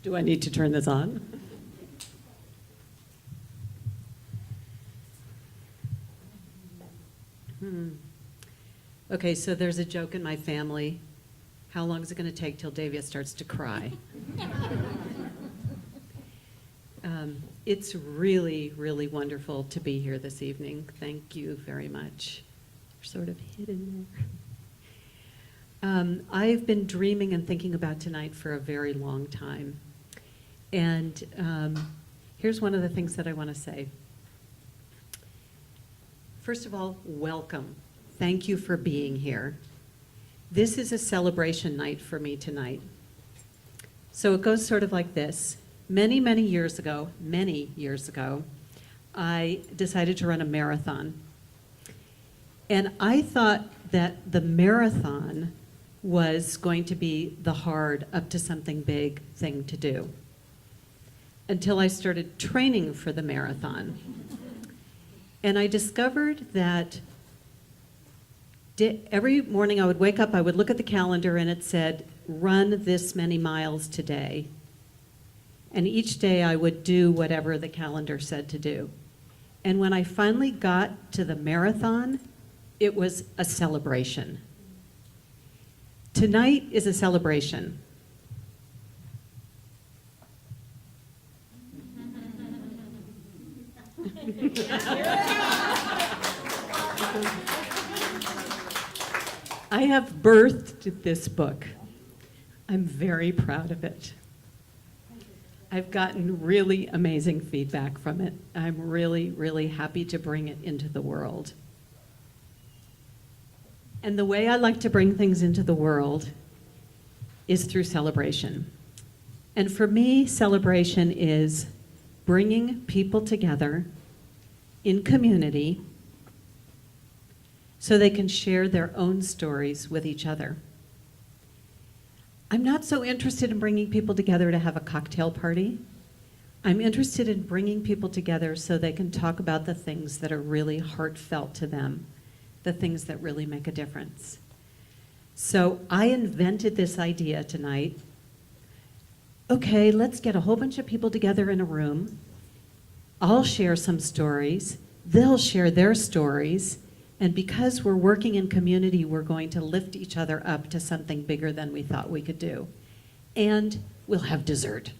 Do I need to turn this on? Okay, so there's a joke in my family. How long is it going to take till Davia starts to cry? It's really, really wonderful to be here this evening. Thank you very much. You're sort of hidden there. I've been dreaming and thinking about tonight for a very long time. And here's one of the things that I want to say. First of all, welcome. Thank you for being here. This is a celebration night for me tonight. So it goes sort of like this. Many, many years ago, I decided to run a marathon. And I thought that the marathon was going to be the hard, up to something big thing to do, until I started training for the marathon. And I discovered that every morning I would wake up, I would look at the calendar, and it said, run this many miles today. And each day I would do whatever the calendar said to do. And when I finally got to the marathon, it was a celebration. Tonight is a celebration. I have birthed this book. I'm very proud of it. I've gotten really amazing feedback from it. I'm really, really happy to bring it into the world. And the way I like to bring things into the world is through celebration. And for me, celebration is bringing people together in community so they can share their own stories with each other. I'm not so interested in bringing people together to have a cocktail party. I'm interested in bringing people together so they can talk about the things that are really heartfelt to them, the things that really make a difference. So I invented this idea tonight. Okay, let's get a whole bunch of people together in a room. I'll share some stories. They'll share their stories. And because we're working in community, we're going to lift each other up to something bigger than we thought we could do. And we'll have dessert.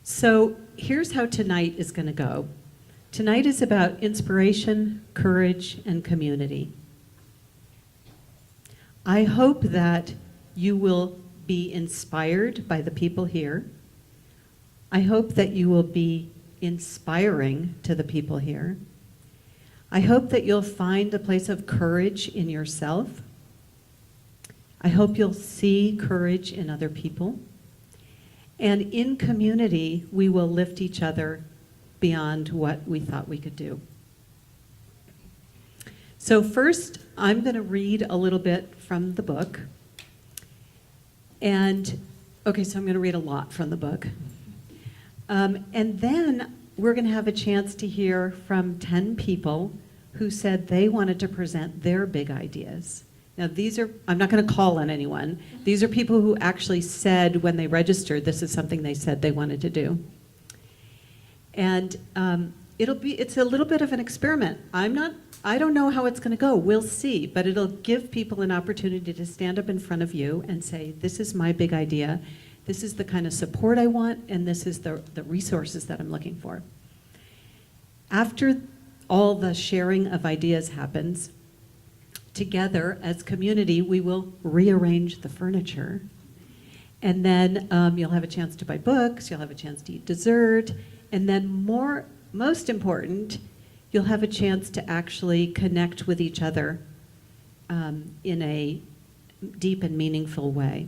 So here's how tonight is going to go. Tonight is about inspiration, courage, and community. I hope that you will be inspired by the people here. I hope that you will be inspiring to the people here. I hope that you'll find a place of courage in yourself. I hope you'll see courage in other people. And in community, we will lift each other beyond what we thought we could do. So first, I'm going to read a little bit from the book. And, okay, so I'm going to read a lot from the book. And then we're going to have a chance to hear from 10 people who said they wanted to present their big ideas. Now these are, I'm not going to call on anyone. These are people who actually said when they registered, this is something they said they wanted to do. And it's a little bit of an experiment. I don't know how it's going to go. We'll see. But it'll give people an opportunity to stand up in front of you and say, this is my big idea. This is the kind of support I want, and this is the resources that I'm looking for. After all the sharing of ideas happens, together as community, we will rearrange the furniture. And then you'll have a chance to buy books, you'll have a chance to eat dessert, and then most important, you'll have a chance to actually connect with each other in a deep and meaningful way.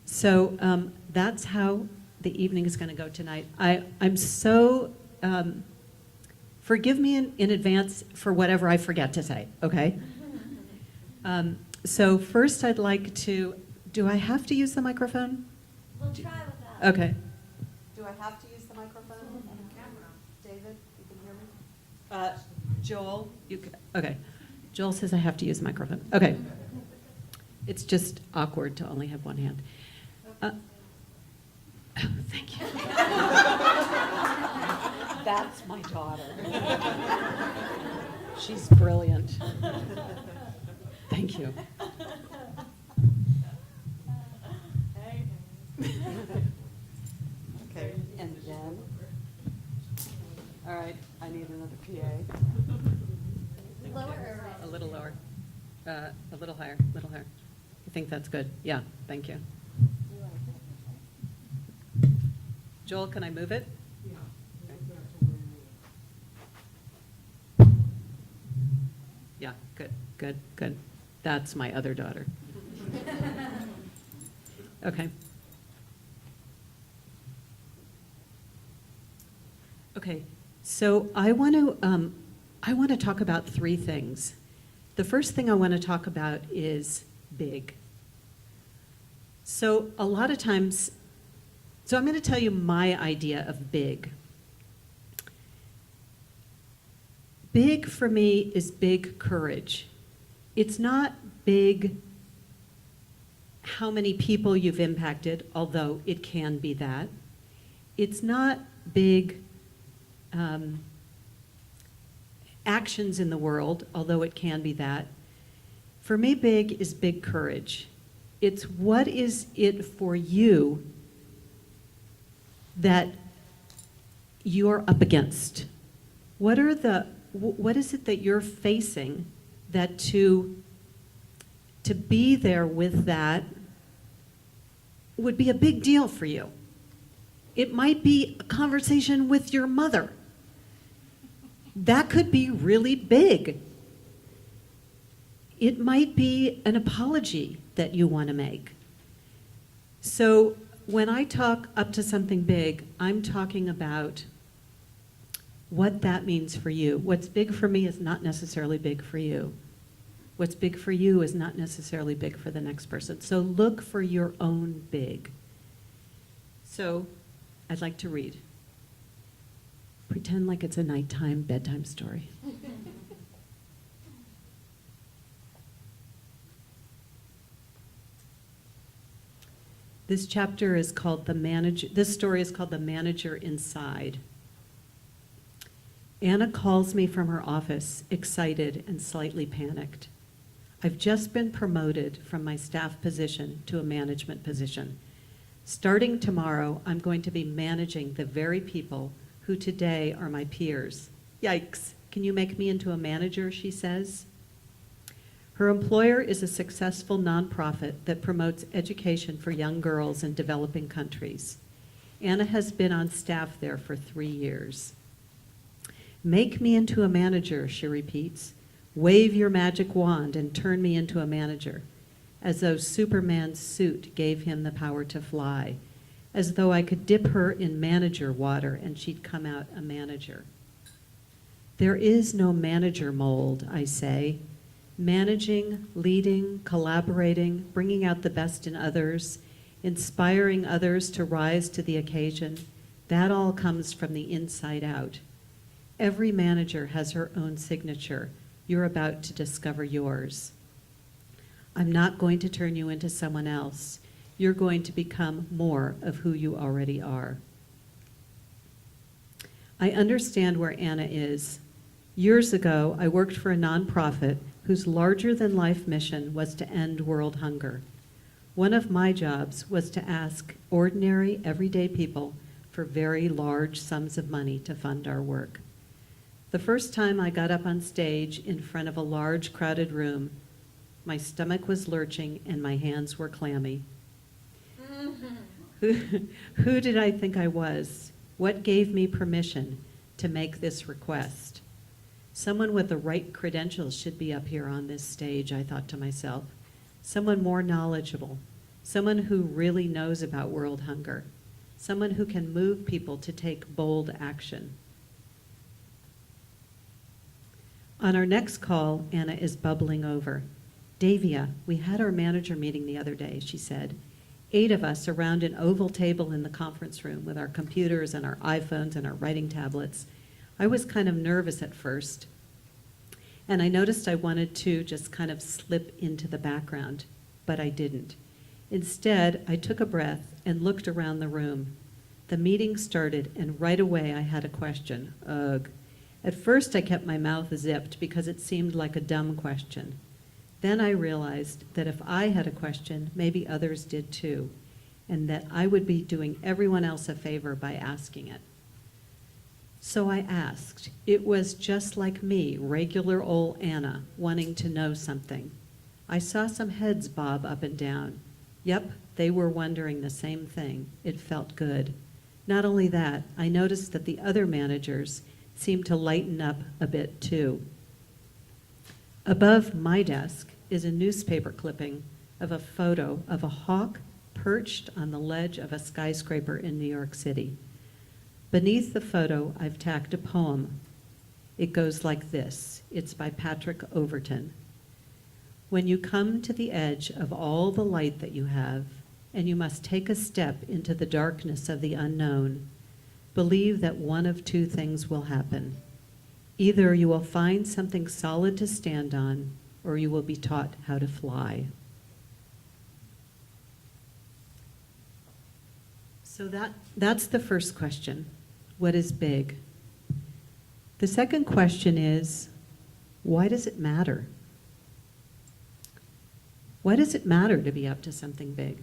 So that's how the evening is going to go tonight. I'm so, forgive me in advance for whatever I forget to say, okay? So first I'd like to, do I have to use the microphone? We'll try with that. Okay. Do I have to use the microphone? David, you can hear me? Joel, you can, okay. Joel says I have to use the microphone. Okay. It's just awkward to only have one hand. Oh, thank you. That's my daughter. She's brilliant. Thank you. Okay, and then, all right, I need another PA. Lower or A little lower, a little higher, I think that's good. Yeah, thank you. Joel, can I move it? Yeah, good. That's my other daughter. Okay. Okay, so I want to talk about three things. The first thing I want to talk about is big. So a lot of times, so I'm going to tell you my idea of big. Big for me is big courage. It's not big how many people you've impacted, although it can be that. It's not big actions in the world, although it can be that. For me, big is big courage. It's what is it for you that you're up against? What is it that you're facing that to be there with that would be a big deal for you? It might be a conversation with your mother. That could be really big. It might be an apology that you want to make. So when I talk up to something big, I'm talking about what that means for you. What's big for me is not necessarily big for you. What's big for you is not necessarily big for the next person. So look for your own big. So I'd like to read. Pretend like it's a nighttime bedtime story. This chapter is called this story is called The Manager Inside. Anna calls me from her office, excited and slightly panicked. I've just been promoted from my staff position to a management position. Starting tomorrow, I'm going to be managing the very people who today are my peers. Yikes, can you make me into a manager, she says. Her employer is a successful nonprofit that promotes education for young girls in developing countries. Anna has been on staff there for 3 years. Make me into a manager, she repeats. Wave your magic wand and turn me into a manager, as though Superman's suit gave him the power to fly, as though I could dip her in manager water and she'd come out a manager. There is no manager mold, I say. Managing, leading, collaborating, bringing out the best in others, inspiring others to rise to the occasion, that all comes from the inside out. Every manager has her own signature. You're about to discover yours. I'm not going to turn you into someone else. You're going to become more of who you already are. I understand where Anna is. Years ago, I worked for a nonprofit whose larger-than-life mission was to end world hunger. One of my jobs was to ask ordinary, everyday people for very large sums of money to fund our work. The first time I got up on stage in front of a large, crowded room, my stomach was lurching and my hands were clammy. Who did I think I was? What gave me permission to make this request? Someone with the right credentials should be up here on this stage, I thought to myself. Someone more knowledgeable, someone who really knows about world hunger, someone who can move people to take bold action. On our next call, Anna is bubbling over. Davia, we had our manager meeting the other day, she said. 8 of us around an oval table in the conference room with our computers and our iPhones and our writing tablets. I was kind of nervous at first, and I noticed I wanted to just kind of slip into the background, but I didn't. Instead, I took a breath and looked around the room. The meeting started, and right away I had a question. Ugh. At first, I kept my mouth zipped because it seemed like a dumb question. Then I realized that if I had a question, maybe others did too, and that I would be doing everyone else a favor by asking it. So I asked. It was just like me, regular old Anna, wanting to know something. I saw some heads bob up and down. Yep, they were wondering the same thing. It felt good. Not only that, I noticed that the other managers seemed to lighten up a bit too. Above my desk is a newspaper clipping of a photo of a hawk perched on the ledge of a skyscraper in New York City. Beneath the photo, I've tacked a poem. It goes like this. It's by Patrick Overton. When you come to the edge of all the light that you have, and you must take a step into the darkness of the unknown, believe that one of two things will happen. Either you will find something solid to stand on, or you will be taught how to fly. So that's the first question. What is big? The second question is, why does it matter? Why does it matter to be up to something big?